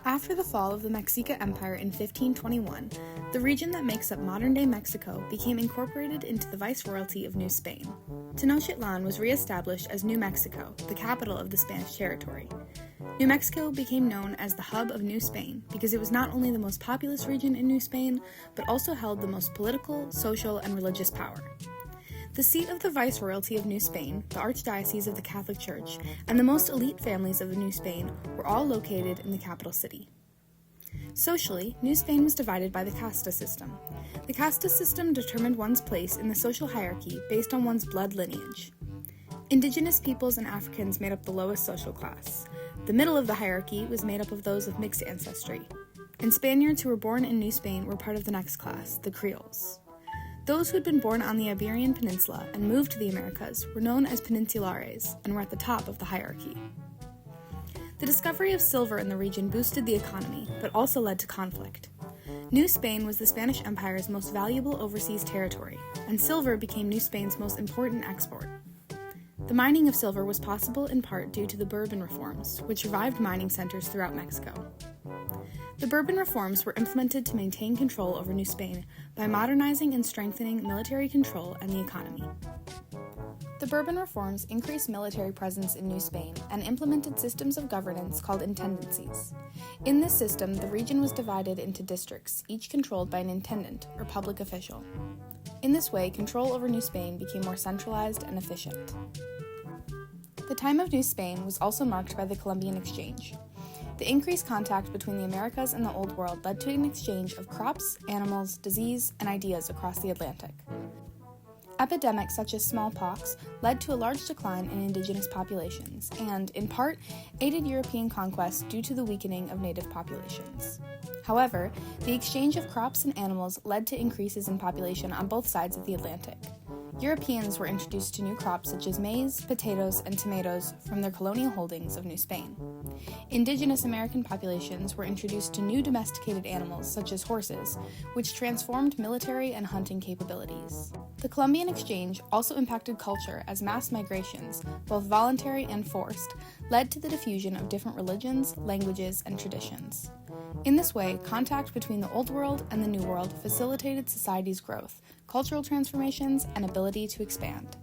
After the fall of the Mexica Empire in 1521, the region that makes up modern-day Mexico became incorporated into the Viceroyalty of New Spain. Tenochtitlan was re-established as New Mexico, the capital of the Spanish territory. New Mexico became known as the hub of New Spain because it was not only the most populous region in New Spain, but also held the most political, social, and religious power. The seat of the Viceroyalty of New Spain, the Archdiocese of the Catholic Church, and the most elite families of New Spain were all located in the capital city. Socially, New Spain was divided by the Castas System. The Castas System determined one's place in the social hierarchy based on one's blood lineage. Indigenous peoples and Africans made up the lowest social class. The middle of the hierarchy was made up of those of mixed ancestry, and Spaniards who were born in New Spain were part of the next class, the Creoles. Those who had been born on the Iberian Peninsula and moved to the Americas were known as Peninsulares and were at the top of the hierarchy. The discovery of silver in the region boosted the economy, but also led to conflict. New Spain was the Spanish Empire's most valuable overseas territory, and silver became New Spain's most important export. The mining of silver was possible in part due to the Bourbon Reforms, which revived mining centers throughout Mexico. The Bourbon Reforms were implemented to maintain control over New Spain by modernizing and strengthening military control and the economy. The Bourbon Reforms increased military presence in New Spain and implemented systems of governance called intendancies. In this system, the region was divided into districts, each controlled by an intendant, or public official. In this way, control over New Spain became more centralized and efficient. The time of New Spain was also marked by the Columbian Exchange. The increased contact between the Americas and the Old World led to an exchange of crops, animals, disease, and ideas across the Atlantic. Epidemics such as smallpox led to a large decline in indigenous populations and, in part, aided European conquest due to the weakening of native populations. However, the exchange of crops and animals led to increases in population on both sides of the Atlantic. Europeans were introduced to new crops such as maize, potatoes, and tomatoes from their colonial holdings of New Spain. Indigenous American populations were introduced to new domesticated animals such as horses, which transformed military and hunting capabilities. The Columbian Exchange also impacted culture as mass migrations, both voluntary and forced, led to the diffusion of different religions, languages, and traditions. In this way, contact between the Old World and the New World facilitated society's growth, cultural transformations, and ability to expand.